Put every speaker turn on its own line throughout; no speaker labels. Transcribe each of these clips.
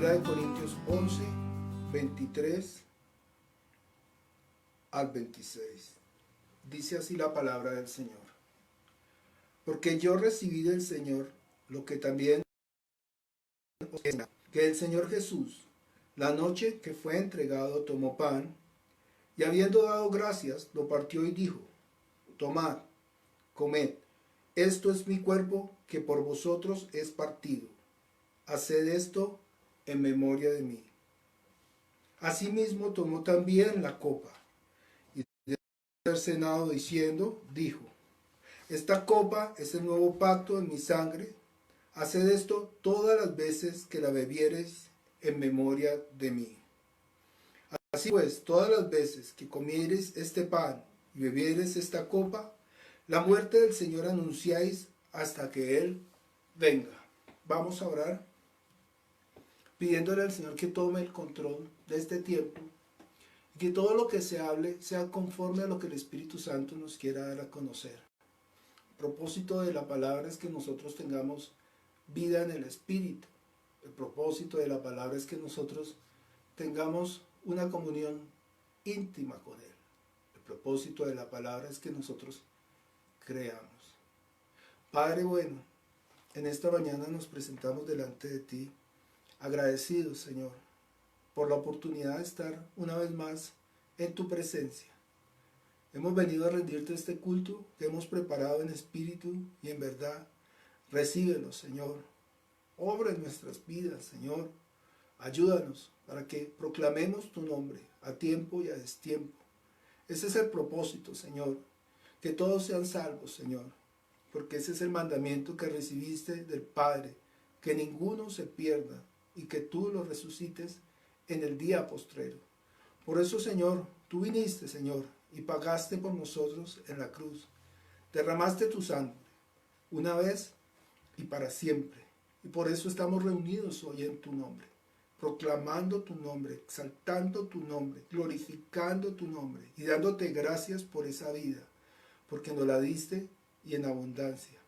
Primera de Corintios 11, 23 al 26. Dice así la palabra del Señor. Porque yo recibí del Señor lo que también os enseño, que el Señor Jesús, la noche que fue entregado, tomó pan, y habiendo dado gracias, lo partió y dijo: tomad, comed, esto es mi cuerpo que por vosotros es partido. Haced esto en memoria de mí. Asimismo tomó también la copa, y después de haber cenado diciendo, dijo: esta copa es el nuevo pacto en mi sangre. Haced esto todas las veces que la bebiereis en memoria de mí. Así pues, todas las veces que comiereis este pan y bebiereis esta copa, la muerte del Señor anunciáis hasta que Él venga. Vamos a orar, pidiéndole al Señor que tome el control de este tiempo y que todo lo que se hable sea conforme a lo que el Espíritu Santo nos quiera dar a conocer. El propósito de la palabra es que nosotros tengamos vida en el Espíritu. El propósito de la palabra es que nosotros tengamos una comunión íntima con Él. El propósito de la palabra es que nosotros creamos. Padre bueno, en esta mañana nos presentamos delante de ti, agradecidos, Señor, por la oportunidad de estar una vez más en tu presencia. Hemos venido a rendirte este culto que hemos preparado en espíritu y en verdad. Recíbelo, Señor. Obra en nuestras vidas, Señor. Ayúdanos para que proclamemos tu nombre a tiempo y a destiempo. Ese es el propósito, Señor. Que todos sean salvos, Señor. Porque ese es el mandamiento que recibiste del Padre. Que ninguno se pierda y que tú lo resucites en el día postrero. Por eso, Señor, tú viniste, Señor, y pagaste por nosotros en la cruz. Derramaste tu sangre una vez y para siempre. Y por eso estamos reunidos hoy en tu nombre, proclamando tu nombre, exaltando tu nombre, glorificando tu nombre y dándote gracias por esa vida, porque nos la diste y en abundancia.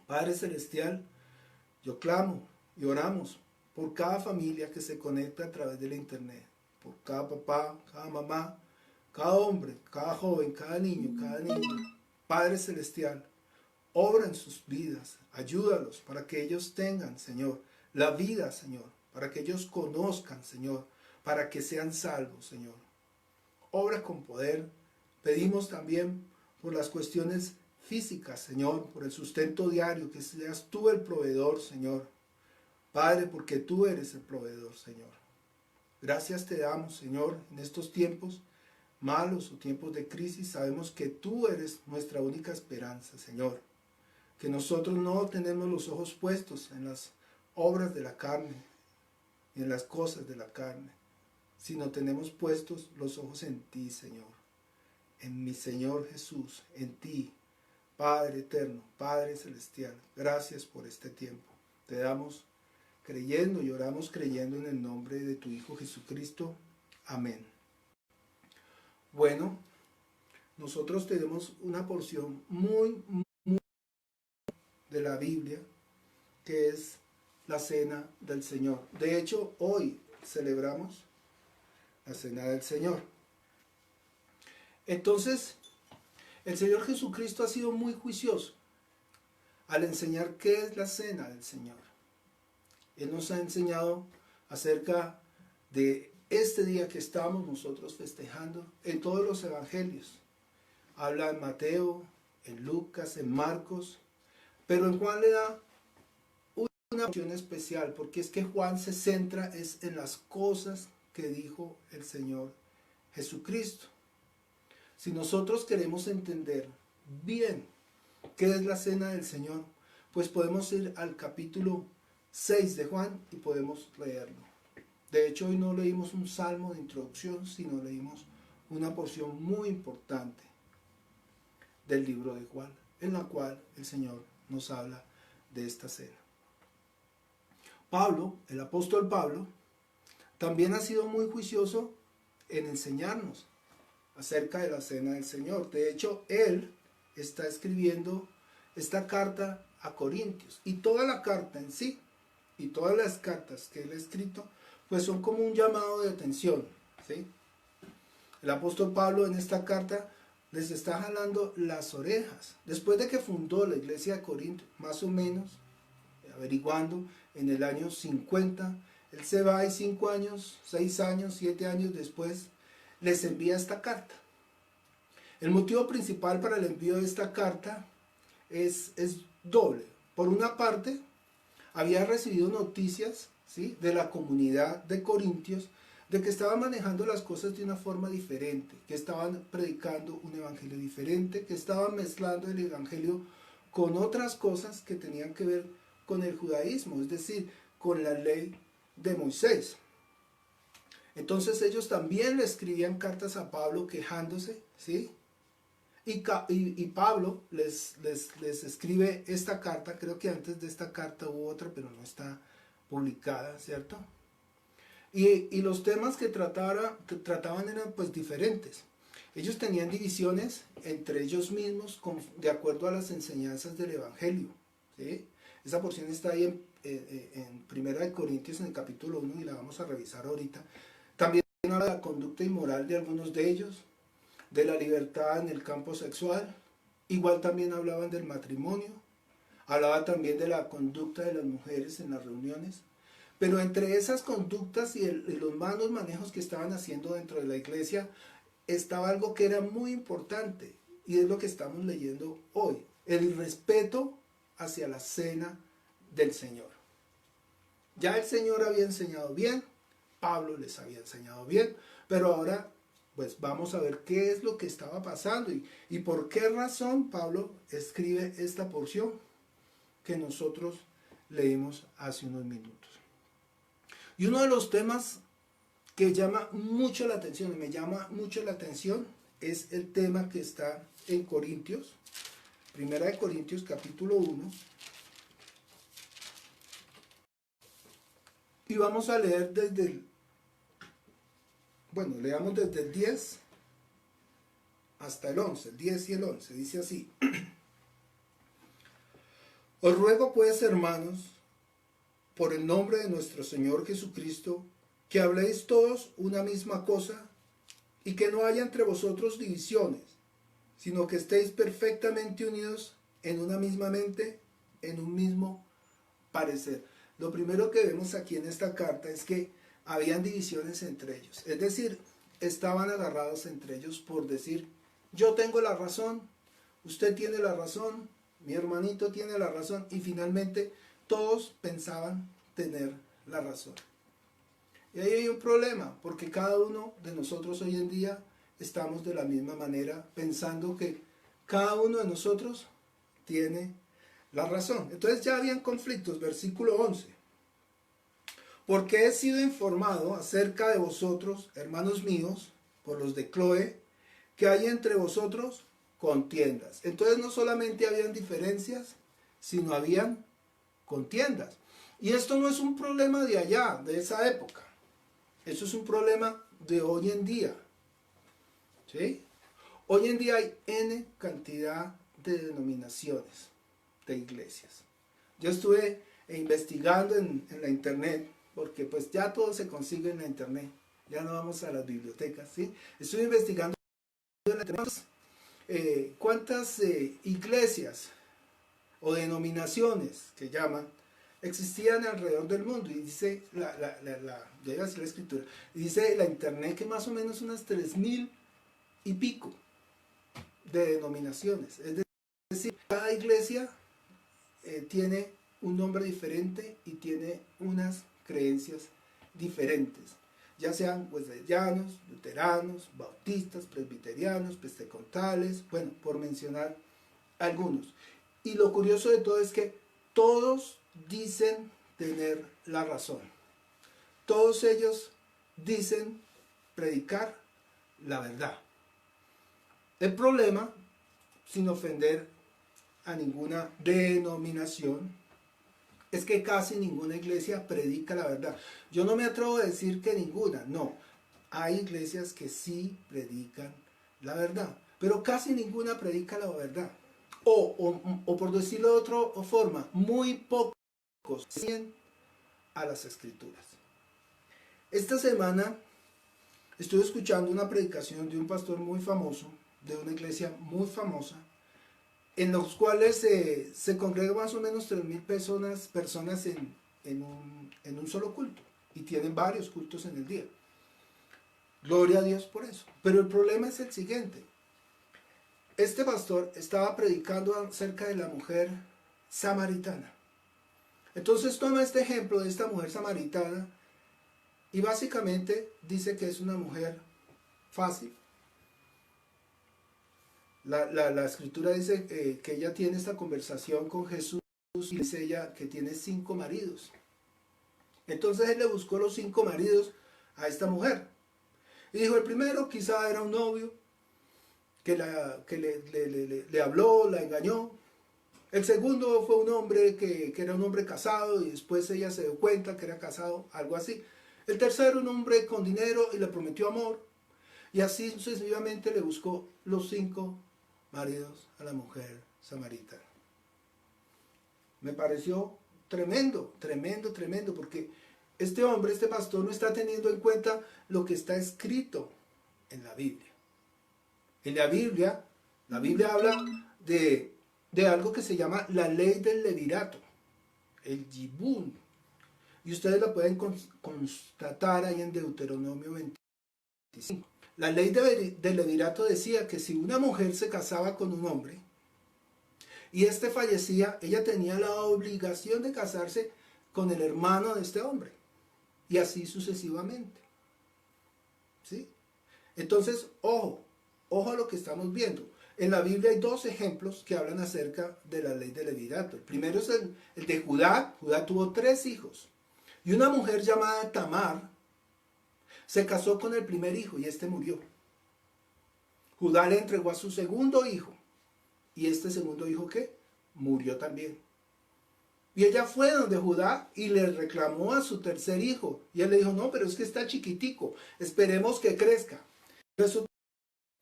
Padre Celestial, yo clamo y oramos por cada familia que se conecta a través de la internet, por cada papá, cada mamá, cada hombre, cada joven, cada niño, cada niña. Padre Celestial, obra en sus vidas, ayúdalos para que ellos tengan, Señor, la vida, Señor, para que ellos conozcan, Señor, para que sean salvos, Señor. Obra con poder. Pedimos también por las cuestiones físicas, Señor, por el sustento diario, que seas tú el proveedor, Señor. Padre, porque tú eres el proveedor, Señor. Gracias te damos, Señor, en estos tiempos malos o tiempos de crisis. Sabemos que tú eres nuestra única esperanza, Señor. Que nosotros no tenemos los ojos puestos en las obras de la carne y en las cosas de la carne, sino tenemos puestos los ojos en ti, Señor, en mi Señor Jesús, en ti, Padre eterno, Padre celestial. Gracias por este tiempo. Te damos creyendo y oramos creyendo en el nombre de tu Hijo Jesucristo. Amén. Bueno, nosotros tenemos una porción muy de la Biblia, que es la Cena del Señor. De hecho, hoy celebramos la Cena del Señor. Entonces, el Señor Jesucristo ha sido muy juicioso al enseñar qué es la Cena del Señor. Él nos ha enseñado acerca de este día que estamos nosotros festejando en todos los evangelios. Habla en Mateo, en Lucas, en Marcos, pero en Juan le da una porción especial, porque es que Juan se centra en las cosas que dijo el Señor Jesucristo. Si nosotros queremos entender bien qué es la Cena del Señor, pues podemos ir al capítulo 6 de Juan y podemos leerlo. De hecho, hoy no leímos un salmo de introducción, sino leímos una porción muy importante del libro de Juan, en la cual el Señor nos habla de esta cena. Pablo, el apóstol Pablo, también ha sido muy juicioso en enseñarnos acerca de la Cena del Señor. De hecho, él está escribiendo esta carta a Corintios, y toda la carta en sí y todas las cartas que él ha escrito, pues son como un llamado de atención, ¿sí? El apóstol Pablo en esta carta les está jalando las orejas. Después de que fundó la iglesia de Corinto, más o menos, averiguando, en el año 50, él se va y 5 años, 6 años, 7 años después, les envía esta carta. El motivo principal para el envío de esta carta es doble. Por una parte, había recibido noticias, ¿sí?, de la comunidad de Corintios, de que estaban manejando las cosas de una forma diferente, que estaban predicando un evangelio diferente, que estaban mezclando el evangelio con otras cosas que tenían que ver con el judaísmo, es decir, con la ley de Moisés. Entonces ellos también le escribían cartas a Pablo quejándose, ¿sí? Y Pablo les escribe esta carta. Creo que antes de esta carta hubo otra, pero no está publicada, ¿cierto? Y los temas que trataban eran pues diferentes. Ellos tenían divisiones entre ellos mismos de acuerdo a las enseñanzas del Evangelio, ¿sí? Esa porción está ahí en Primera de Corintios, en el capítulo 1, y la vamos a revisar ahorita. También habla de la conducta inmoral de algunos de ellos, de la libertad en el campo sexual. Igual también hablaban del matrimonio, hablaba también de la conducta de las mujeres en las reuniones. Pero entre esas conductas y los malos manejos que estaban haciendo dentro de la iglesia, estaba algo que era muy importante, y es lo que estamos leyendo hoy: el respeto hacia la cena del Señor. Ya el Señor había enseñado bien, Pablo les había enseñado bien, pero ahora pues vamos a ver qué es lo que estaba pasando y por qué razón Pablo escribe esta porción que nosotros leímos hace unos minutos. Y uno de los temas que llama mucho la atención, y me llama mucho la atención, es el tema que está en Corintios, Primera de Corintios capítulo 1. Y vamos a leer leamos desde el 10 hasta el 11, el 10 y el 11, dice así: Os ruego pues, hermanos, por el nombre de nuestro Señor Jesucristo, que habléis todos una misma cosa, y que no haya entre vosotros divisiones, sino que estéis perfectamente unidos en una misma mente, en un mismo parecer. Lo primero que vemos aquí en esta carta es que habían divisiones entre ellos, es decir, estaban agarrados entre ellos por decir: yo tengo la razón, usted tiene la razón, mi hermanito tiene la razón, y finalmente todos pensaban tener la razón. Y ahí hay un problema, porque cada uno de nosotros hoy en día estamos de la misma manera, pensando que cada uno de nosotros tiene la razón. Entonces ya habían conflictos. Versículo 11: Porque he sido informado acerca de vosotros, hermanos míos, por los de Cloé, que hay entre vosotros contiendas. Entonces no solamente habían diferencias, sino habían contiendas. Y esto no es un problema de allá, de esa época. Eso es un problema de hoy en día. ¿Sí? Hoy en día hay N cantidad de denominaciones de iglesias. Yo estuve investigando en la internet, porque pues ya todo se consigue en la internet. Ya no vamos a las bibliotecas, ¿sí? Estuve investigando en la internet cuántas iglesias o denominaciones que llaman existían alrededor del mundo. Y dice ya iba a decir la escritura, y dice la internet que más o menos unas 3000 y pico de denominaciones. Es decir, cada iglesia tiene un nombre diferente y tiene unas creencias diferentes, ya sean wesleyanos, luteranos, bautistas, presbiterianos, pentecostales, bueno, por mencionar algunos. Y lo curioso de todo es que todos dicen tener la razón. Todos ellos dicen predicar la verdad. El problema, sin ofender a ninguna denominación, es que casi ninguna iglesia predica la verdad. Yo no me atrevo a decir que ninguna, no. Hay iglesias que sí predican la verdad, pero casi ninguna predica la verdad. O por decirlo de otra forma, muy pocos siguen a las Escrituras. Esta semana estuve escuchando una predicación de un pastor muy famoso, de una iglesia muy famosa, en los cuales se congregan más o menos 3.000 personas en un solo culto, y tienen varios cultos en el día. Gloria a Dios por eso. Pero el problema es el siguiente. Este pastor estaba predicando acerca de la mujer samaritana. Entonces toma este ejemplo de esta mujer samaritana y básicamente dice que es una mujer fácil. La escritura dice que ella tiene esta conversación con Jesús y dice ella que tiene 5 maridos. Entonces él le buscó los 5 maridos a esta mujer. Y dijo, el primero quizá era un novio que le habló, la engañó. El segundo fue un hombre que era un hombre casado y después ella se dio cuenta que era casado, algo así. El tercero, un hombre con dinero y le prometió amor. Y así sucesivamente le buscó los 5 maridos a la mujer samaritana. Me pareció tremendo, tremendo, tremendo, porque este hombre, este pastor, no está teniendo en cuenta lo que está escrito en la Biblia. En la Biblia habla de algo que se llama la ley del levirato, el yibún. Y ustedes la pueden constatar ahí en Deuteronomio 25. La ley del levirato decía que si una mujer se casaba con un hombre y éste fallecía, ella tenía la obligación de casarse con el hermano de este hombre. Y así sucesivamente. ¿Sí? Entonces, ojo a lo que estamos viendo. En la Biblia hay 2 ejemplos que hablan acerca de la ley del levirato. El primero es el de Judá. Judá tuvo 3 hijos. Y una mujer llamada Tamar se casó con el primer hijo y este murió. Judá le entregó a su segundo hijo. Y este segundo hijo, ¿qué? Murió también. Y ella fue donde Judá y le reclamó a su tercer hijo. Y él le dijo, no, pero es que está chiquitico, esperemos que crezca. Resulta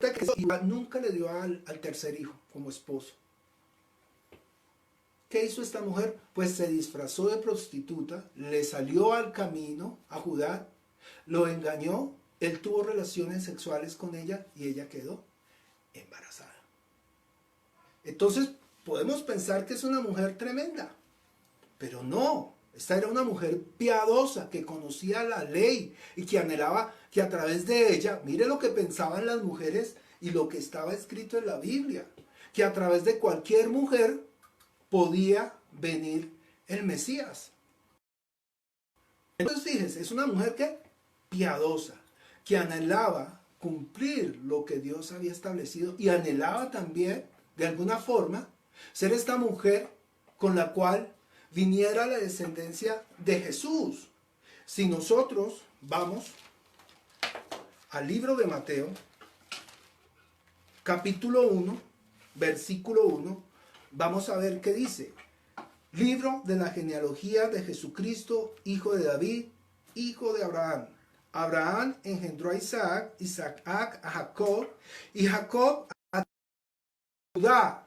que Judá nunca le dio al tercer hijo como esposo. ¿Qué hizo esta mujer? Pues se disfrazó de prostituta, le salió al camino a Judá, lo engañó, él tuvo relaciones sexuales con ella y ella quedó embarazada. Entonces podemos pensar que es una mujer tremenda. Pero no, esta era una mujer piadosa que conocía la ley y que anhelaba que a través de ella, mire lo que pensaban las mujeres y lo que estaba escrito en la Biblia, que a través de cualquier mujer podía venir el Mesías. Entonces fíjense, es una mujer que piadosa, que anhelaba cumplir lo que Dios había establecido y anhelaba también, de alguna forma, ser esta mujer con la cual viniera la descendencia de Jesús. Si nosotros vamos al libro de Mateo, capítulo 1, versículo 1, vamos a ver qué dice. Libro de la genealogía de Jesucristo, hijo de David, hijo de Abraham. Abraham engendró a Isaac, Isaac a Jacob, y Jacob a Judá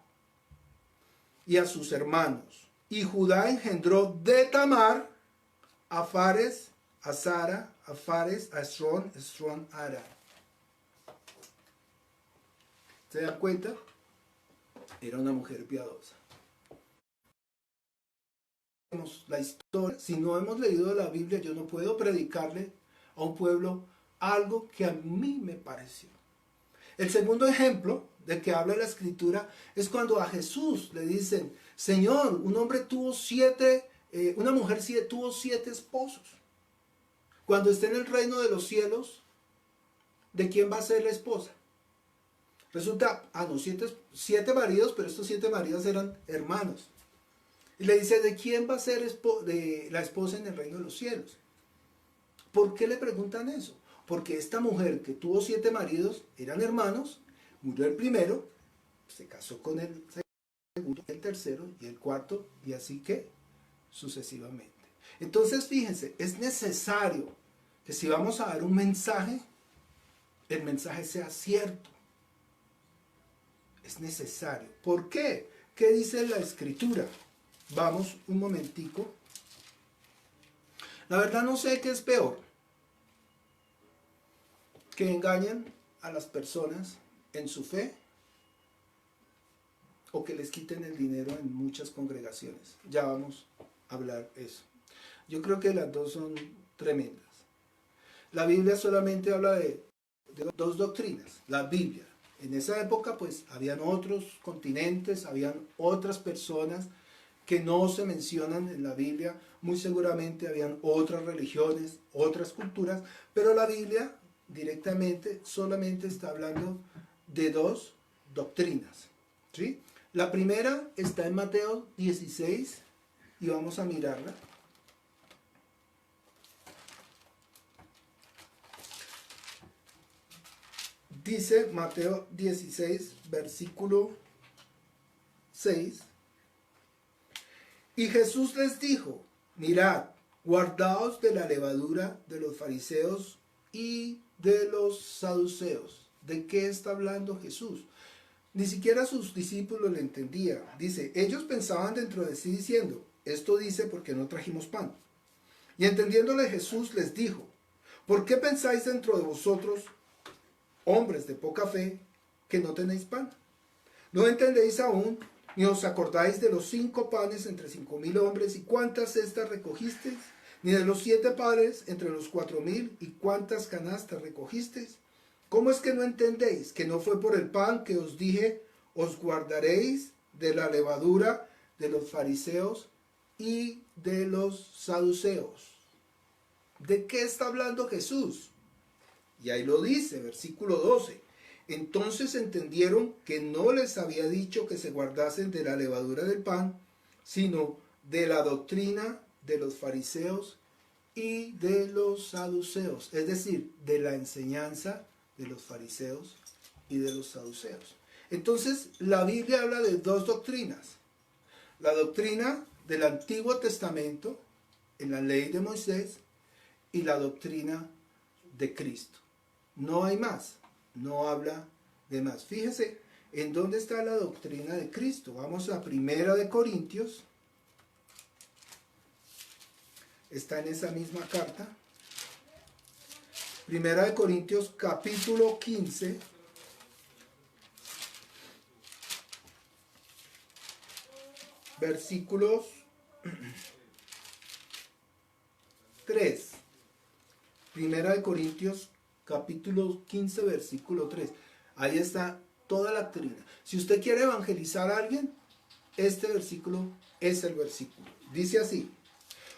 y a sus hermanos. Y Judá engendró de Tamar a Fares, a Sara, a Fares, a Esrón, Esrón a Aram. ¿Se dan cuenta? Era una mujer piadosa. La historia, si no hemos leído la Biblia, yo no puedo predicarle a un pueblo algo que a mí me pareció. El segundo ejemplo de que habla la escritura es cuando a Jesús le dicen, Señor, una mujer tuvo 7 esposos. Cuando esté en el reino de los cielos, ¿de quién va a ser la esposa? Resulta, no, 7 maridos, pero estos 7 maridos eran hermanos. Y le dice, ¿de quién va a ser la esposa en el reino de los cielos? ¿Por qué le preguntan eso? Porque esta mujer que tuvo 7 maridos, eran hermanos, murió el primero, se casó con el segundo, el tercero y el cuarto, y así que sucesivamente. Entonces, fíjense, es necesario que si vamos a dar un mensaje, el mensaje sea cierto. Es necesario. ¿Por qué? ¿Qué dice la escritura? Vamos un momentico La verdad no sé qué es peor, que engañen a las personas en su fe o que les quiten el dinero en muchas congregaciones. Ya vamos a hablar eso. Yo creo que las dos son tremendas. La Biblia solamente habla de dos doctrinas. La Biblia. En esa época pues habían otros continentes, habían otras personas que no se mencionan en la Biblia. Muy seguramente habían otras religiones, otras culturas, pero la Biblia directamente solamente está hablando de dos doctrinas, ¿sí? La primera está en Mateo 16 y vamos a mirarla. Dice Mateo 16, versículo 6. Y Jesús les dijo, mirad, guardaos de la levadura de los fariseos y de los saduceos. ¿De qué está hablando Jesús? Ni siquiera sus discípulos le entendían. Dice, ellos pensaban dentro de sí diciendo, esto dice porque no trajimos pan. Y entendiéndole Jesús les dijo, ¿por qué pensáis dentro de vosotros, hombres de poca fe, que no tenéis pan? ¿No entendéis aún, ni os acordáis de los 5 panes entre 5.000 hombres, y cuántas cestas recogisteis? Ni de los 7 panes entre los 4.000, y cuántas canastas recogisteis? ¿Cómo es que no entendéis que no fue por el pan que os dije, os guardaréis de la levadura de los fariseos y de los saduceos? ¿De qué está hablando Jesús? Y ahí lo dice, versículo 12. Entonces entendieron que no les había dicho que se guardasen de la levadura del pan, sino de la doctrina de los fariseos y de los saduceos, es decir, de la enseñanza de los fariseos y de los saduceos. Entonces, la Biblia habla de dos doctrinas. La doctrina del Antiguo Testamento, en la ley de Moisés, y la doctrina de Cristo. No hay más, no habla de más. Fíjese, ¿en dónde está la doctrina de Cristo? Vamos a 1 de Corintios. Está en esa misma carta. 1 de Corintios capítulo 15. Versículos 3. 1 de Corintios capítulo 15, versículo 3. Ahí está toda la doctrina. Si usted quiere evangelizar a alguien, este versículo es el versículo. Dice así: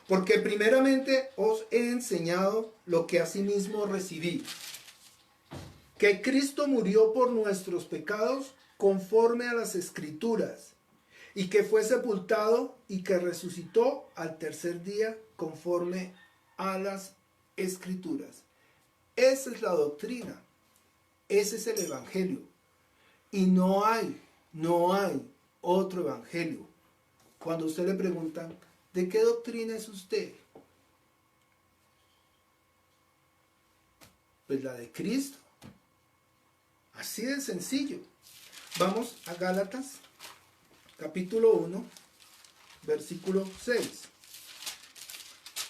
porque primeramente os he enseñado lo que asimismo recibí, que Cristo murió por nuestros pecados conforme a las Escrituras, y que fue sepultado y que resucitó al tercer día conforme a las Escrituras. Esa es la doctrina, ese es el evangelio, y no hay otro evangelio. Cuando usted le preguntan, ¿de qué doctrina es usted? Pues la de Cristo. Así de sencillo. Vamos a Gálatas, capítulo 1, versículo 6.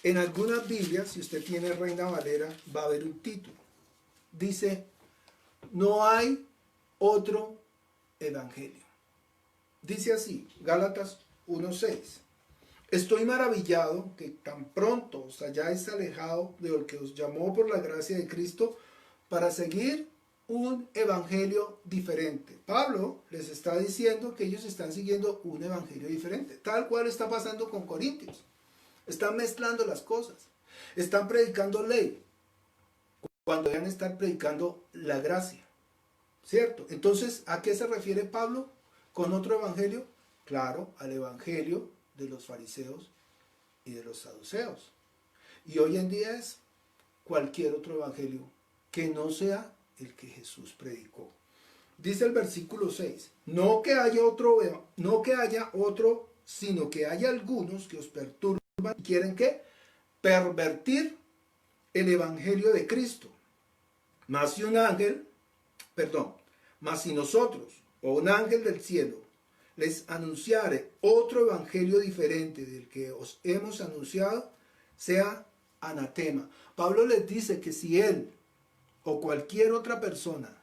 En algunas Biblias, si usted tiene Reina Valera, va a haber un título. Dice, no hay otro evangelio. Dice así, Gálatas 1:6. Estoy maravillado que tan pronto os hayáis alejado de lo que os llamó por la gracia de Cristo para seguir un evangelio diferente. Pablo les está diciendo que ellos están siguiendo un evangelio diferente, tal cual está pasando con Corintios. Están mezclando las cosas. Están predicando ley cuando deben estar predicando la gracia. ¿Cierto? Entonces, ¿a qué se refiere Pablo con otro evangelio? Claro, al evangelio de los fariseos y de los saduceos. Y hoy en día es cualquier otro evangelio que no sea el que Jesús predicó. Dice el versículo 6, no que haya otro, sino que haya algunos que os perturban y quieren ¿qué? Pervertir el evangelio de Cristo. Mas si nosotros o un ángel del cielo les anunciare otro evangelio diferente del que os hemos anunciado, sea anatema. Pablo les dice que si él o cualquier otra persona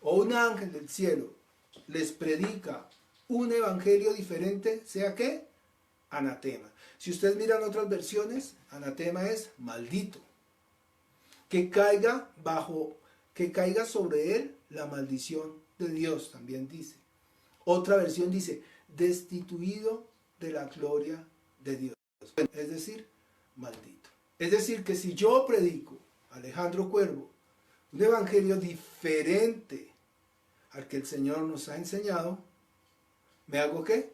o un ángel del cielo les predica un evangelio diferente, ¿sea qué? Anatema. Si ustedes miran otras versiones, anatema es maldito. Que caiga sobre él la maldición de Dios, también dice. Otra versión dice, destituido de la gloria de Dios. Es decir, maldito. Es decir, que si yo predico, Alejandro Cuervo, un evangelio diferente al que el Señor nos ha enseñado, ¿me hago qué?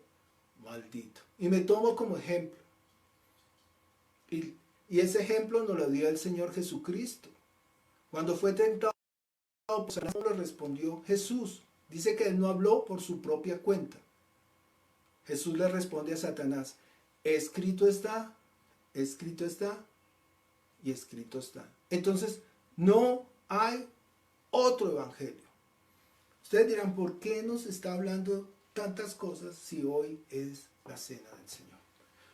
Maldito. Y me tomo como ejemplo. Y ese ejemplo nos lo dio el Señor Jesucristo. Cuando fue tentado, pues le respondió Jesús. Dice que él no habló por su propia cuenta. Jesús le responde a Satanás, escrito está y escrito está. Entonces, no hay otro evangelio. Ustedes dirán, ¿por qué nos está hablando tantas cosas si hoy es la cena del Señor?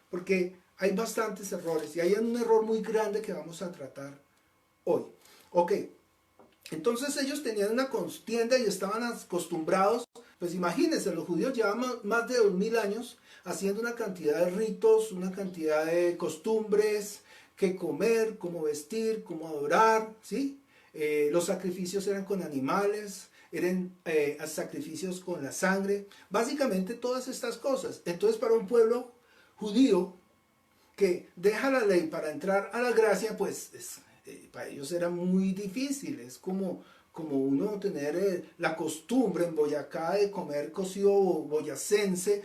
Porque hay bastantes errores y hay un error muy grande que vamos a tratar hoy. Ok, entonces ellos tenían una contienda y estaban acostumbrados, pues imagínense, los judíos llevaban más de 2000 años haciendo una cantidad de ritos, una cantidad de costumbres, qué comer, cómo vestir, cómo adorar, ¿sí? Los sacrificios eran con animales, eran sacrificios con la sangre, básicamente todas estas cosas. Entonces para un pueblo judío que deja la ley para entrar a la gracia, pues para ellos era muy difícil. Es como uno tener la costumbre en Boyacá de comer cocido boyacense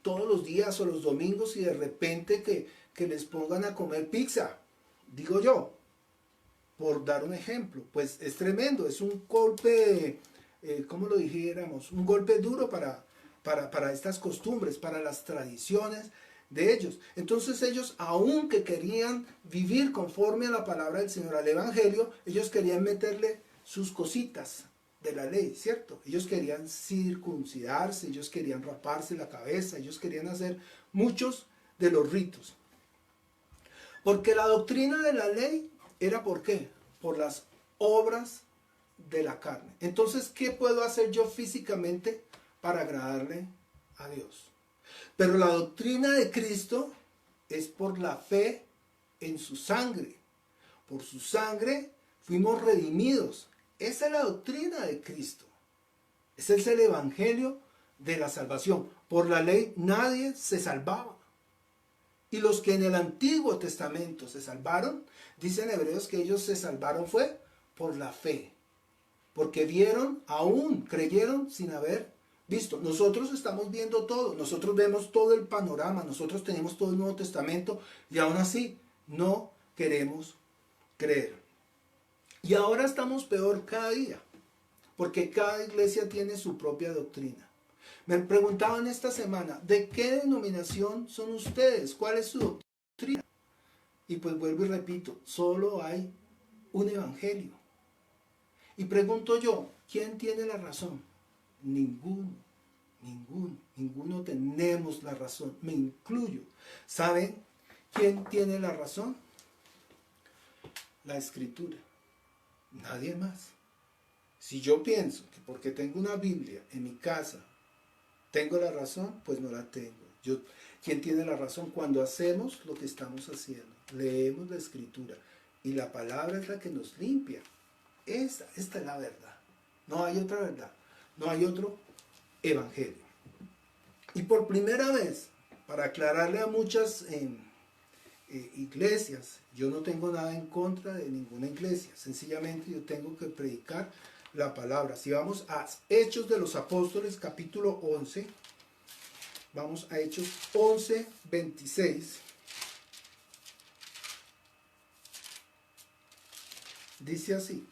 todos los días o los domingos y de repente que les pongan a comer pizza, digo yo, por dar un ejemplo. Pues es tremendo, es un golpe, ¿cómo lo dijéramos? Un golpe duro para estas costumbres, para las tradiciones de ellos. Entonces ellos, aunque querían vivir conforme a la palabra del Señor, al Evangelio, ellos querían meterle sus cositas de la ley, ¿cierto? Ellos querían circuncidarse, ellos querían raparse la cabeza, ellos querían hacer muchos de los ritos. Porque la doctrina de la ley era ¿por qué? Por las obras de la carne. Entonces, ¿qué puedo hacer yo físicamente para agradarle a Dios? Pero la doctrina de Cristo es por la fe en su sangre. Por su sangre fuimos redimidos. Esa es la doctrina de Cristo. Ese es el evangelio de la salvación. Por la ley nadie se salvaba. Y los que en el Antiguo Testamento se salvaron, dicen Hebreos que ellos se salvaron fue por la fe. Porque vieron, aún creyeron sin haber visto. Nosotros estamos viendo todo, nosotros vemos todo el panorama, nosotros tenemos todo el Nuevo Testamento y aún así no queremos creer. Y ahora estamos peor cada día, porque cada iglesia tiene su propia doctrina. Me preguntaban esta semana, ¿de qué denominación son ustedes? ¿Cuál es su doctrina? Y pues vuelvo y repito, solo hay un evangelio. Y pregunto yo, ¿quién tiene la razón? Ninguno tenemos la razón, me incluyo. ¿Saben quién tiene la razón? La Escritura, nadie más. Si yo pienso que porque tengo una Biblia en mi casa, tengo la razón, pues no la tengo. ¿Quién tiene la razón? Cuando hacemos lo que estamos haciendo, leemos la Escritura y la palabra es la que nos limpia. Esta es la verdad, no hay otra verdad, no hay otro evangelio. Y por primera vez, para aclararle a muchas iglesias, yo no tengo nada en contra de ninguna iglesia, sencillamente yo tengo que predicar la palabra. Si vamos a Hechos de los Apóstoles, capítulo 11, vamos a Hechos 11, 26. Dice así: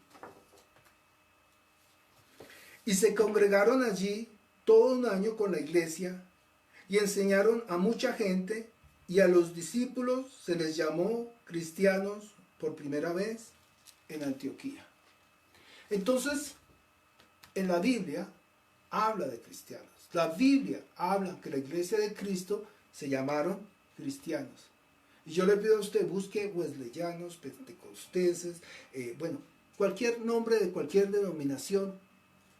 y se congregaron allí todo un año con la iglesia y enseñaron a mucha gente, y a los discípulos se les llamó cristianos por primera vez en Antioquía. Entonces, en la Biblia habla de cristianos. La Biblia habla que la iglesia de Cristo se llamaron cristianos. Y yo le pido a usted, busque wesleyanos, pentecosteses, bueno, cualquier nombre de cualquier denominación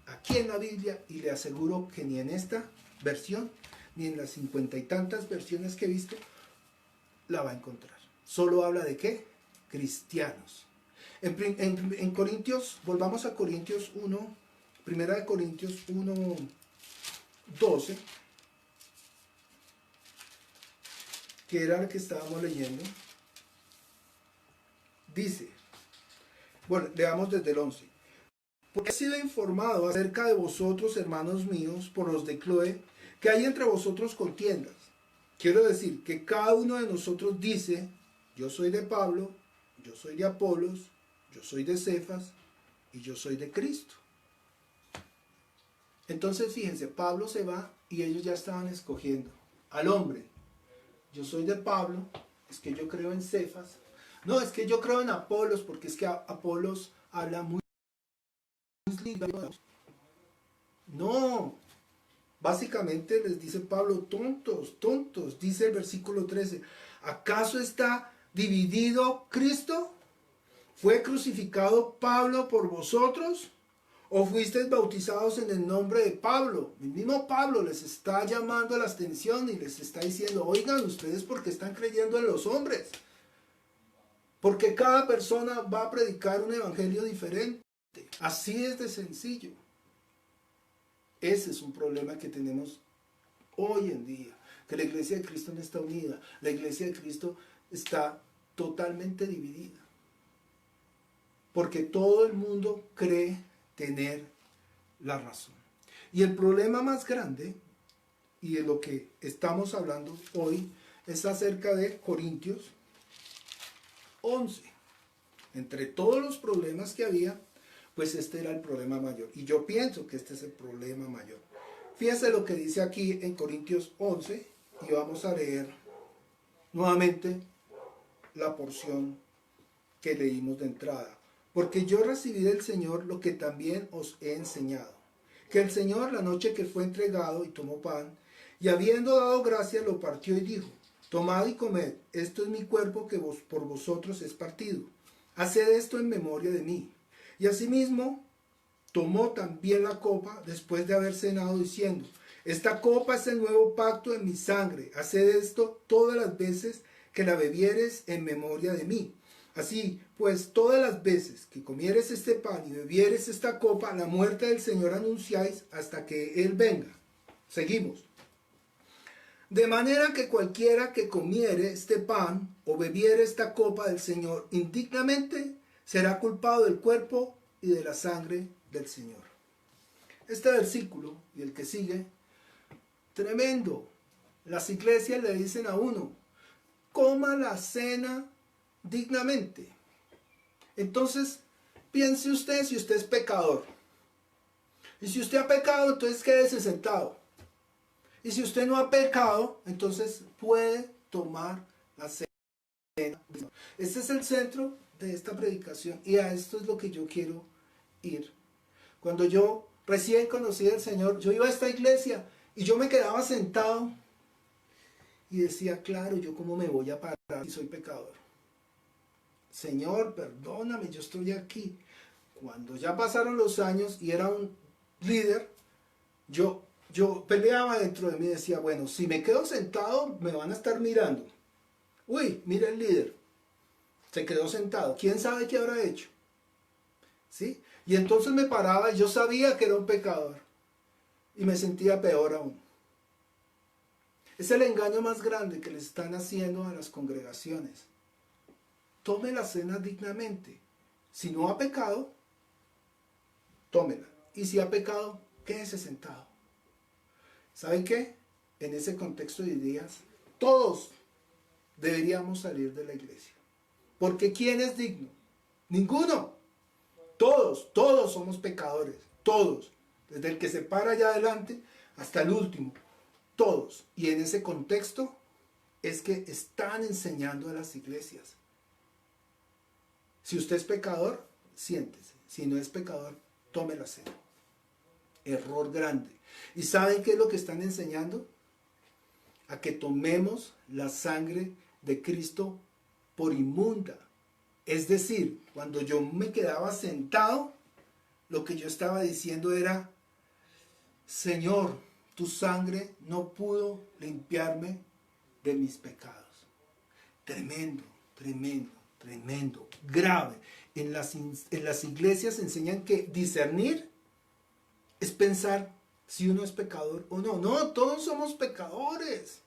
aquí en la Biblia, y le aseguro que ni en esta versión, ni en las 50 y tantas versiones que he visto, la va a encontrar. Solo habla de ¿qué? Cristianos. En Corintios, volvamos a Corintios 1, primera de Corintios 1, 12, que era el que estábamos leyendo. Dice, bueno, leamos desde el 11. Porque he sido informado acerca de vosotros, hermanos míos, por los de Cloé, que hay entre vosotros contiendas. Quiero decir que cada uno de nosotros dice, yo soy de Pablo, yo soy de Apolos, yo soy de Cefas y yo soy de Cristo. Entonces fíjense, Pablo se va y ellos ya estaban escogiendo al hombre. Yo soy de Pablo, es que yo creo en Cefas. No, es que yo creo en Apolos, porque es que Apolos habla muy lindo. No, básicamente les dice Pablo, tontos, tontos, dice el versículo 13. ¿Acaso está dividido Cristo? ¿Fue crucificado Pablo por vosotros? ¿O fuisteis bautizados en el nombre de Pablo? El mismo Pablo les está llamando a la atención y les está diciendo, oigan ustedes porque están creyendo en los hombres. Porque cada persona va a predicar un evangelio diferente. Así es de sencillo. Ese es un problema que tenemos hoy en día. Que la iglesia de Cristo no está unida. La iglesia de Cristo está totalmente dividida. Porque todo el mundo cree tener la razón. Y el problema más grande, y de lo que estamos hablando hoy, es acerca de Corintios 11. Entre todos los problemas que había, pues este era el problema mayor. Y yo pienso que este es el problema mayor. Fíjense lo que dice aquí en Corintios 11, y vamos a leer nuevamente la porción que leímos de entrada. Porque yo recibí del Señor lo que también os he enseñado. Que el Señor, la noche que fue entregado, y tomó pan, y habiendo dado gracias, lo partió y dijo, tomad y comed, esto es mi cuerpo que por vosotros es partido. Haced esto en memoria de mí. Y asimismo, tomó también la copa, después de haber cenado, diciendo, esta copa es el nuevo pacto en mi sangre. Haced esto todas las veces que la bebieres en memoria de mí. Así pues, todas las veces que comieres este pan y bebieres esta copa, la muerte del Señor anunciáis hasta que Él venga. Seguimos. De manera que cualquiera que comiere este pan o bebiere esta copa del Señor indignamente, será culpado del cuerpo y de la sangre del Señor. Este versículo y el que sigue, tremendo. Las iglesias le dicen a uno, coma la cena dignamente. Entonces, piense usted si usted es pecador. Y si usted ha pecado, entonces quédese sentado. Y si usted no ha pecado, entonces puede tomar la cena. Este es el centro de esta predicación y a esto es lo que yo quiero ir. Cuando yo recién conocí al Señor, yo iba a esta iglesia y yo me quedaba sentado y decía, claro, yo cómo me voy a parar si soy pecador. Señor, perdóname, yo estoy aquí. Cuando ya pasaron los años y era un líder, yo peleaba dentro de mí y decía, bueno, si me quedo sentado, me van a estar mirando. Uy, mira el líder, se quedó sentado, ¿quién sabe qué habrá hecho? ¿Sí? Y entonces me paraba y yo sabía que era un pecador y me sentía peor aún. Es el engaño más grande que le están haciendo a las congregaciones. Tome la cena dignamente. Si no ha pecado, tómela. Y si ha pecado, quédese sentado. ¿Saben qué? En ese contexto de días, todos deberíamos salir de la iglesia. Porque ¿quién es digno? Ninguno. Todos somos pecadores. Todos. Desde el que se para allá adelante hasta el último. Todos. Y en ese contexto es que están enseñando a las iglesias. Si usted es pecador, siéntese. Si no es pecador, tome la cena. Error grande. ¿Y saben qué es lo que están enseñando? A que tomemos la sangre de Cristo por inmunda. Es decir, cuando yo me quedaba sentado, lo que yo estaba diciendo era: Señor, tu sangre no pudo limpiarme de mis pecados. Tremendo, tremendo, tremendo, grave. En las iglesias enseñan que discernir es pensar si uno es pecador o no. No, todos somos pecadores.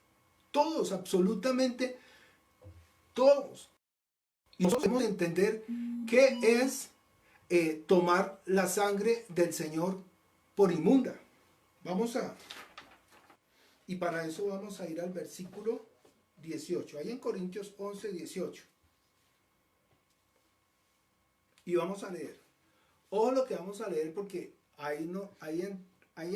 Todos, absolutamente todos. Y nosotros debemos entender qué es tomar la sangre del Señor por inmunda. Y para eso vamos a ir al versículo 18, ahí en Corintios 11, 18. Y vamos a leer. Ojo lo que vamos a leer, porque ahí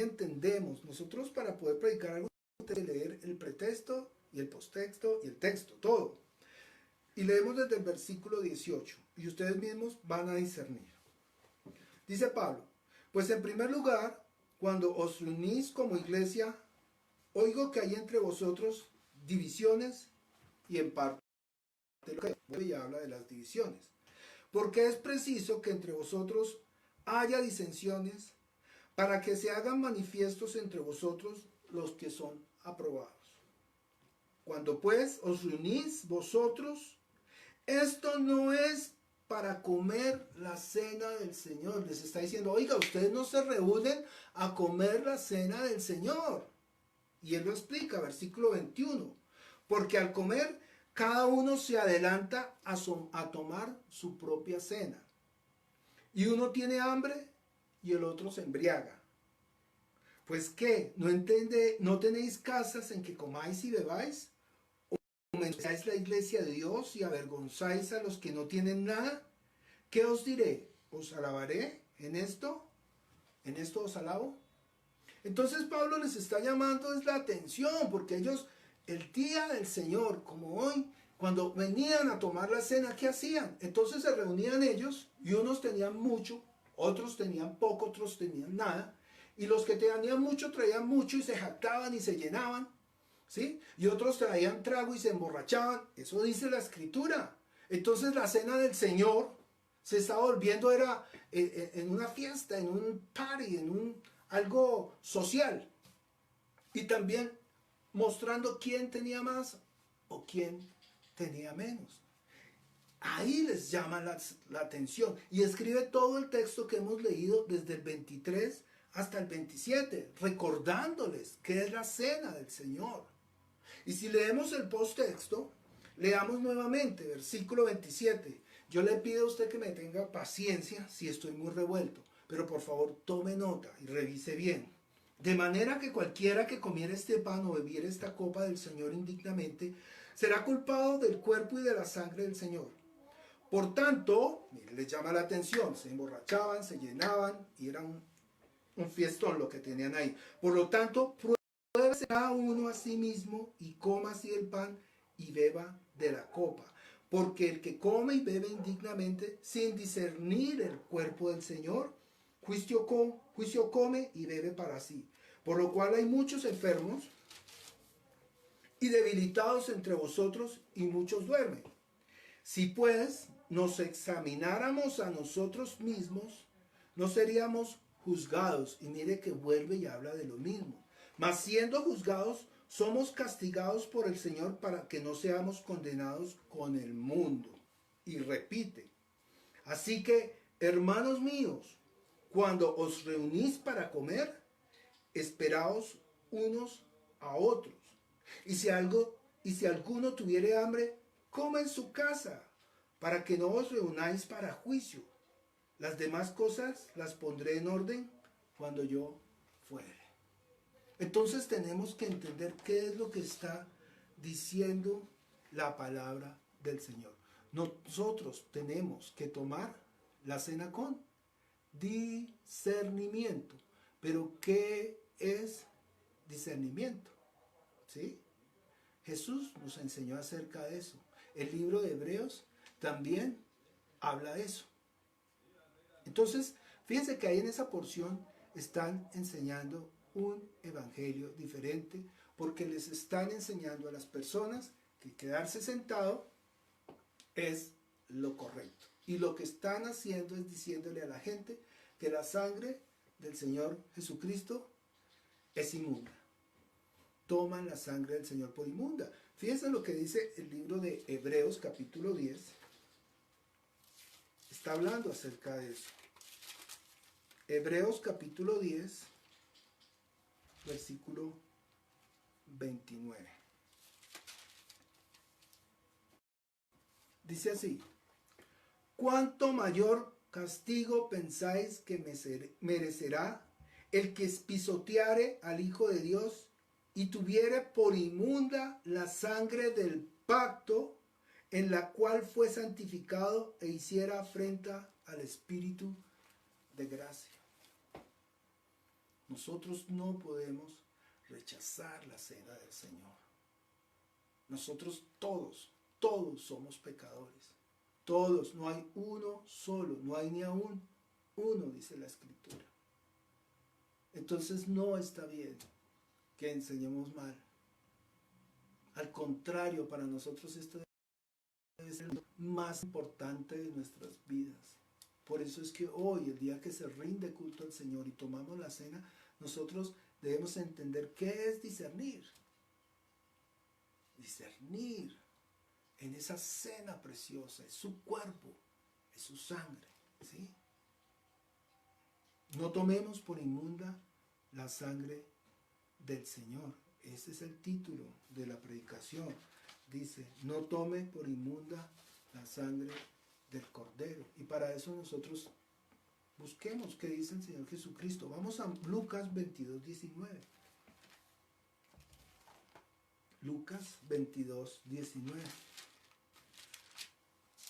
entendemos. Nosotros, para poder predicar algo, tenemos que leer el pretexto y el posttexto y el texto, todo. Y leemos desde el versículo 18, y ustedes mismos van a discernir. Dice Pablo: pues en primer lugar, cuando os reunís como iglesia, oigo que hay entre vosotros divisiones, y en parte lo que ya habla de las divisiones. Porque es preciso que entre vosotros haya disensiones, para que se hagan manifiestos entre vosotros los que son aprobados. Cuando pues os reunís vosotros, esto no es para comer la cena del Señor. Les está diciendo: oiga, ustedes no se reúnen a comer la cena del Señor. Y él lo explica, versículo 21. Porque al comer, cada uno se adelanta a tomar su propia cena. Y uno tiene hambre y el otro se embriaga. Pues ¿qué? ¿No tenéis casas en que comáis y bebáis? ¿O menospreciáis la iglesia de Dios y avergonzáis a los que no tienen nada? ¿Qué os diré? ¿Os alabaré en esto? ¿En esto os alabo? Entonces Pablo les está llamando es la atención, porque ellos, el día del Señor, como hoy, cuando venían a tomar la cena, ¿qué hacían? Entonces se reunían ellos, y unos tenían mucho, otros tenían poco, otros tenían nada, y los que tenían mucho traían mucho y se jactaban y se llenaban, ¿sí? Y otros traían trago y se emborrachaban. Eso dice la Escritura. Entonces la cena del Señor se estaba volviendo, era en una fiesta, en un party, algo social. Y también mostrando quién tenía más o quién tenía menos. Ahí les llama la atención. Y escribe todo el texto que hemos leído desde el 23 hasta el 27, recordándoles que es la cena del Señor. Y si leemos el posttexto, leamos nuevamente, versículo 27. Yo le pido a usted que me tenga paciencia si estoy muy revuelto, pero por favor tome nota y revise bien. De manera que cualquiera que comiera este pan o bebiera esta copa del Señor indignamente, será culpado del cuerpo y de la sangre del Señor. Por tanto, les llama la atención, se emborrachaban, se llenaban y era un fiestón lo que tenían ahí. Por lo tanto, pruébese cada uno a sí mismo y coma así el pan y beba de la copa. Porque el que come y bebe indignamente, sin discernir el cuerpo del Señor, juicio come y bebe para sí. Por lo cual hay muchos enfermos y debilitados entre vosotros, y muchos duermen. Si pues nos examináramos a nosotros mismos, no seríamos juzgados. Y mire que vuelve y habla de lo mismo. Mas siendo juzgados, somos castigados por el Señor para que no seamos condenados con el mundo. Y repite: así que, hermanos míos, cuando os reunís para comer, esperaos unos a otros. Y si alguno tuviere hambre, coma en su casa, para que no os reunáis para juicio. Las demás cosas las pondré en orden cuando yo fuere. Entonces tenemos que entender qué es lo que está diciendo la palabra del Señor. Nosotros tenemos que tomar la cena con discernimiento. Pero ¿qué es discernimiento? ¿Sí? Jesús nos enseñó acerca de eso. El libro de Hebreos también habla de eso. Entonces, fíjense que ahí en esa porción están enseñando un evangelio diferente, porque les están enseñando a las personas que quedarse sentado es lo correcto. Y lo que están haciendo es diciéndole a la gente que la sangre del Señor Jesucristo es inmunda. Toman la sangre del Señor por inmunda. Fíjense lo que dice el libro de Hebreos capítulo 10. Está hablando acerca de eso. Hebreos capítulo 10, versículo 29. Dice así: ¿cuánto mayor castigo pensáis que merecerá el que pisoteare al Hijo de Dios y tuviere por inmunda la sangre del pacto en la cual fue santificado e hiciera afrenta al Espíritu de gracia? Nosotros no podemos rechazar la cena del Señor. Nosotros todos somos pecadores. Todos, no hay uno solo, no hay ni aún uno, dice la Escritura. Entonces no está bien que enseñemos mal. Al contrario, para nosotros esto es lo más importante de nuestras vidas. Por eso es que hoy, el día que se rinde culto al Señor y tomamos la cena, nosotros debemos entender qué es discernir. Discernir en esa cena preciosa, es su cuerpo, es su sangre, ¿sí? No tomemos por inmunda la sangre del Señor. Ese es el título de la predicación. Dice, no tome por inmunda la sangre del Cordero. Y para eso nosotros busquemos qué dice el Señor Jesucristo. Vamos a Lucas 22, 19. Lucas 22, 19.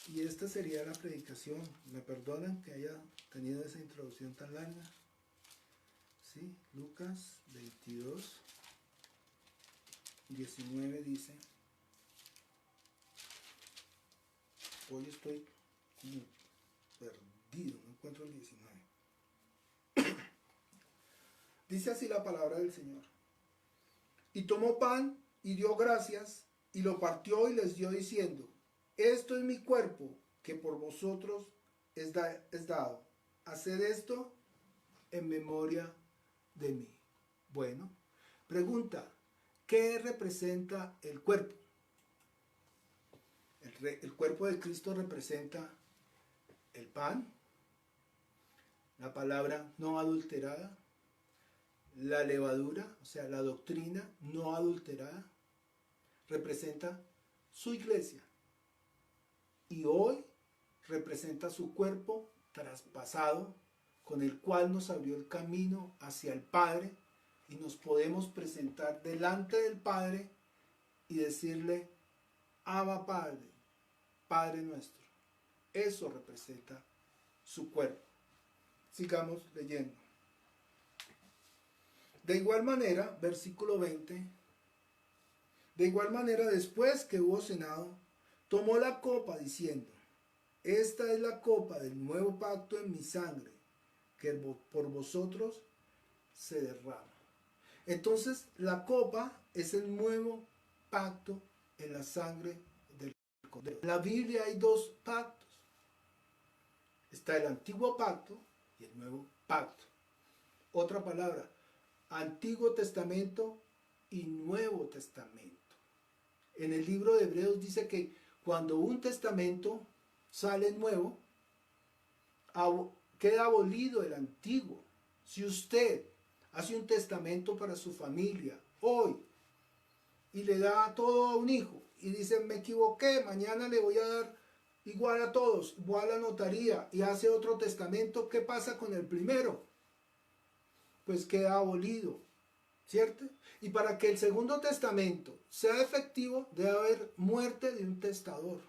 Y esta sería la predicación. Me perdonan que haya tenido esa introducción tan larga. ¿Sí? Lucas 22, 19 dice. Hoy estoy como perdido, no encuentro el 19. Dice así la palabra del Señor. Y tomó pan y dio gracias y lo partió y les dio diciendo: esto es mi cuerpo que por vosotros es dado. Haced esto en memoria de mí. Bueno, pregunta, ¿qué representa el cuerpo? El cuerpo de Cristo representa el pan, la palabra no adulterada, la levadura, o sea, la doctrina no adulterada, representa su iglesia. Y hoy representa su cuerpo traspasado, con el cual nos abrió el camino hacia el Padre y nos podemos presentar delante del Padre y decirle: Abba Padre, Padre nuestro. Eso representa su cuerpo. Sigamos leyendo. De igual manera, versículo 20, de igual manera después que hubo cenado, tomó la copa diciendo: esta es la copa del nuevo pacto en mi sangre, que por vosotros se derrama. Entonces la copa es el nuevo pacto en la sangre del Cordero. En la Biblia hay dos pactos. Está el antiguo pacto y el nuevo pacto. Otra palabra, Antiguo Testamento y Nuevo Testamento. En el libro de Hebreos dice que cuando un testamento sale nuevo, queda abolido el antiguo. Si usted hace un testamento para su familia hoy y le da todo a un hijo y dice: me equivoqué, mañana le voy a dar igual a todos, voy a la notaría, y hace otro testamento, ¿qué pasa con el primero? Pues queda abolido, ¿cierto? Y para que el segundo testamento sea efectivo, debe haber muerte de un testador.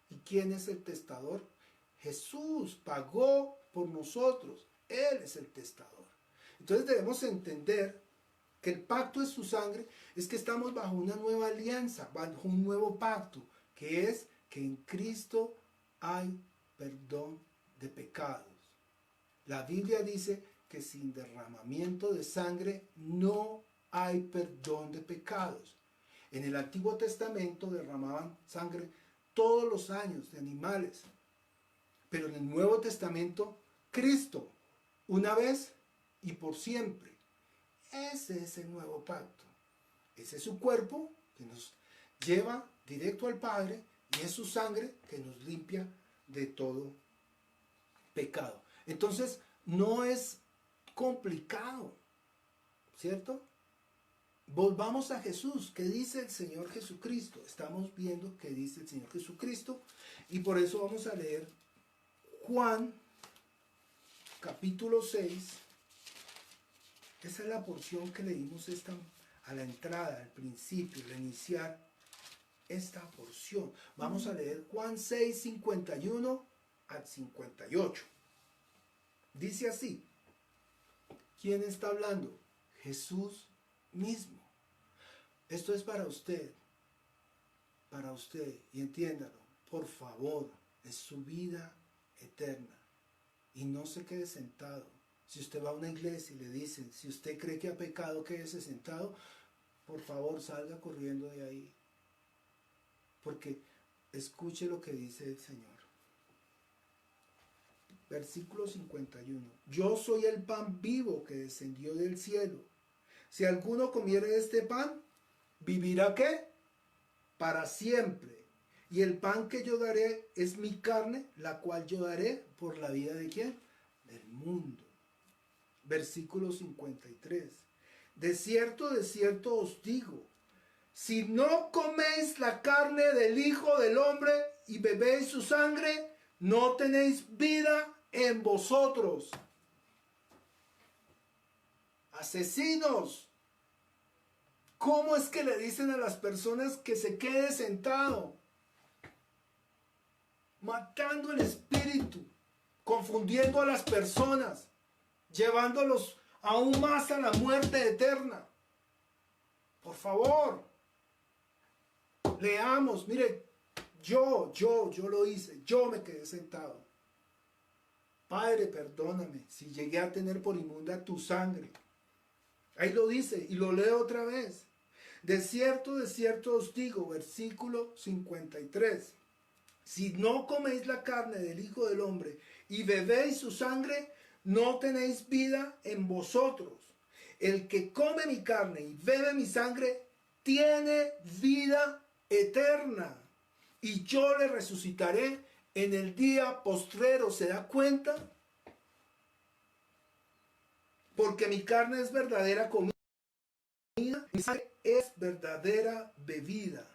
¿Y quién es el testador? Jesús pagó por nosotros. Él es el testador. Entonces debemos entender que el pacto de su sangre es que estamos bajo una nueva alianza, bajo un nuevo pacto, que es que en Cristo hay perdón de pecados. La Biblia dice que sin derramamiento de sangre no hay perdón de pecados. En el Antiguo Testamento derramaban sangre todos los años de animales. Pero en el Nuevo Testamento, Cristo, una vez y por siempre. Ese es el nuevo pacto. Ese es su cuerpo que nos lleva directo al Padre y es su sangre que nos limpia de todo pecado. Entonces, no es complicado, ¿cierto? Volvamos a Jesús. ¿Qué dice el Señor Jesucristo? Estamos viendo qué dice el Señor Jesucristo y por eso vamos a leer Juan capítulo 6. Esa es la porción que leímos a la entrada, al principio, al iniciar esta porción. Vamos a leer Juan 6, 51 al 58. Dice así. ¿Quién está hablando? Jesús mismo. Esto es para usted, y entiéndalo, por favor, es su vida eterna. Y no se quede sentado. Si usted va a una iglesia y le dicen, si usted cree que ha pecado, quédese sentado, por favor, salga corriendo de ahí. Porque escuche lo que dice el Señor. Versículo 51. Yo soy el pan vivo que descendió del cielo. Si alguno comiere de este pan, ¿vivirá qué? Para siempre. Y el pan que yo daré es mi carne, la cual yo daré por la vida ¿de quién? Del mundo. Versículo 53. De cierto os digo, si no coméis la carne del Hijo del Hombre y bebéis su sangre, no tenéis vida en vosotros. Asesinos. ¿Cómo es que le dicen a las personas que se quede sentado? Matando el espíritu, confundiendo a las personas, llevándolos aún más a la muerte eterna. Por favor, leamos. Mire, yo lo hice, yo me quedé sentado. Padre, perdóname si llegué a tener por inmunda tu sangre. Ahí lo dice y lo leo otra vez. De cierto os digo, versículo 53. Si no coméis la carne del Hijo del Hombre y bebéis su sangre, no tenéis vida en vosotros. El que come mi carne y bebe mi sangre, tiene vida eterna. Y yo le resucitaré en el día postrero. ¿Se da cuenta? Porque mi carne es verdadera comida, mi sangre es verdadera bebida.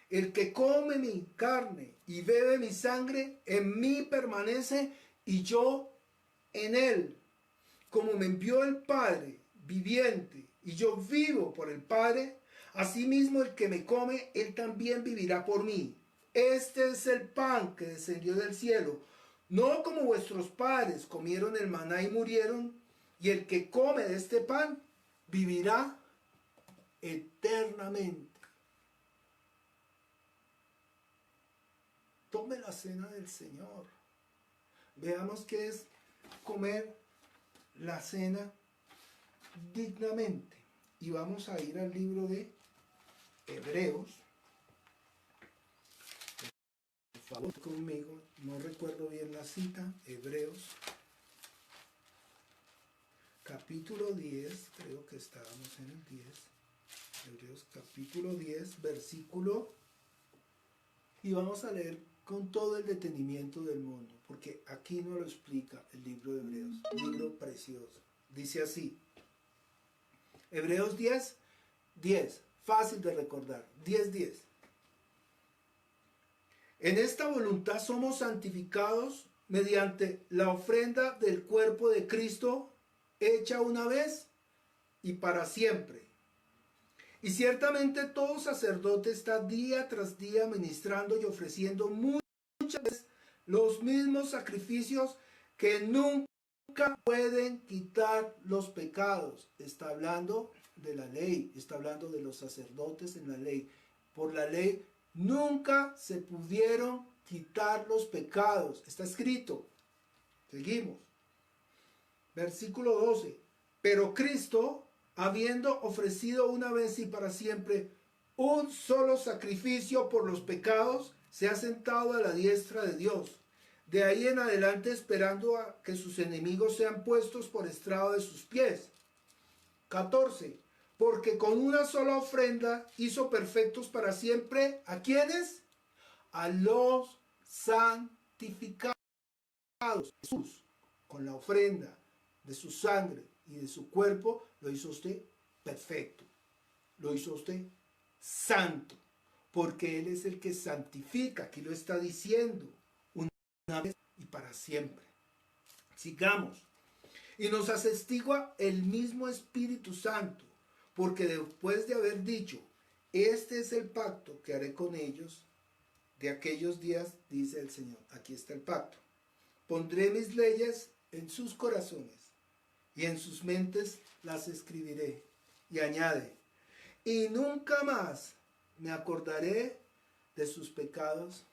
El que come mi carne y bebe mi sangre, en mí permanece y yo en él. Como me envió el Padre viviente y yo vivo por el Padre, asimismo el que me come, él también vivirá por mí. Este es el pan que descendió del cielo, no como vuestros padres comieron el maná y murieron, y el que come de este pan vivirá eternamente. Tome la cena del Señor. Veamos qué es comer la cena dignamente. Y vamos a ir al libro de Hebreos. Por favor, conmigo, no recuerdo bien la cita. Hebreos, capítulo 10, creo que estábamos en el 10. Hebreos, capítulo 10, versículo. Y vamos a leer con todo el detenimiento del mundo, porque aquí no lo explica el libro de Hebreos, un libro precioso. Dice así, Hebreos 10, 10, fácil de recordar, 10, 10. En esta voluntad somos santificados mediante la ofrenda del cuerpo de Cristo, hecha una vez y para siempre. Y ciertamente todo sacerdote está día tras día ministrando y ofreciendo muchas veces los mismos sacrificios que nunca pueden quitar los pecados. Está hablando de la ley, está hablando de los sacerdotes en la ley. Por la ley nunca se pudieron quitar los pecados. Está escrito. Seguimos. Versículo 12. Pero Cristo, habiendo ofrecido una vez y para siempre un solo sacrificio por los pecados, se ha sentado a la diestra de Dios. De ahí en adelante esperando a que sus enemigos sean puestos por estrado de sus pies. 14. Porque con una sola ofrenda hizo perfectos para siempre, ¿a quiénes? A los santificados. Jesús, con la ofrenda de su sangre y de su cuerpo, lo hizo usted perfecto. Lo hizo usted santo. Porque Él es el que santifica. Aquí lo está diciendo. Una vez y para siempre. Sigamos. Y nos atestigua el mismo Espíritu Santo, porque después de haber dicho, este es el pacto que haré con ellos de aquellos días, dice el Señor. Aquí está el pacto. Pondré mis leyes en sus corazones y en sus mentes las escribiré. Y añade, y nunca más me acordaré de sus pecados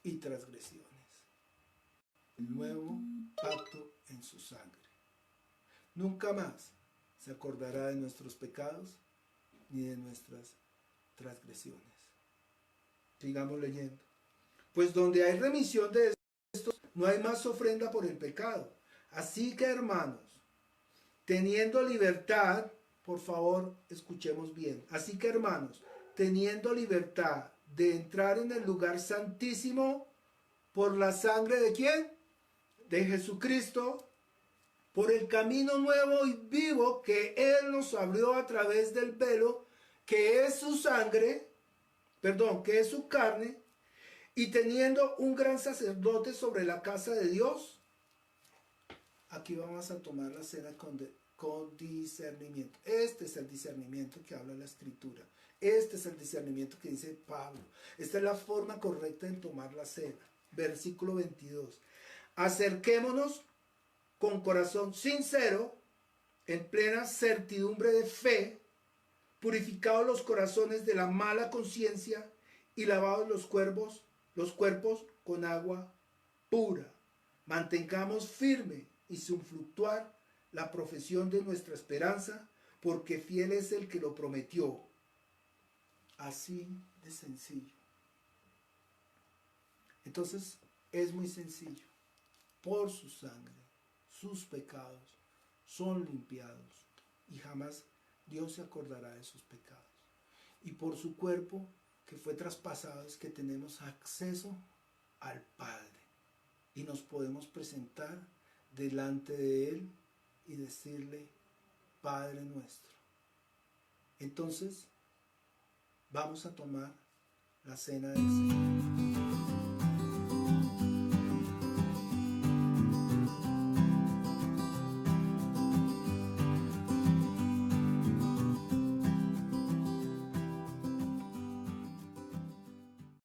y transgresiones. El nuevo pacto en su sangre. Nunca más se acordará de nuestros pecados ni de nuestras transgresiones. Sigamos leyendo. Pues donde hay remisión de estos, no hay más ofrenda por el pecado. Así que, hermanos, teniendo libertad, por favor, escuchemos bien. Así que, hermanos, teniendo libertad de entrar en el lugar santísimo por la sangre ¿de quién? De Jesucristo, por el camino nuevo y vivo que Él nos abrió a través del velo, que es su sangre, que es su carne, y teniendo un gran sacerdote sobre la casa de Dios. Aquí vamos a tomar la cena con discernimiento. Este es el discernimiento que habla la Escritura. Este es el discernimiento que dice Pablo. Esta es la forma correcta de tomar la cena. Versículo 22. Acerquémonos con corazón sincero, en plena certidumbre de fe, purificados los corazones de la mala conciencia y lavados los cuerpos con agua pura. Mantengamos firme y sin fluctuar la profesión de nuestra esperanza, porque fiel es el que lo prometió. Así de sencillo. Entonces, es muy sencillo. Por su sangre, sus pecados son limpiados y jamás Dios se acordará de sus pecados. Y por su cuerpo que fue traspasado es que tenemos acceso al Padre y nos podemos presentar delante de Él y decirle, Padre nuestro. Entonces, vamos a tomar la cena del Señor.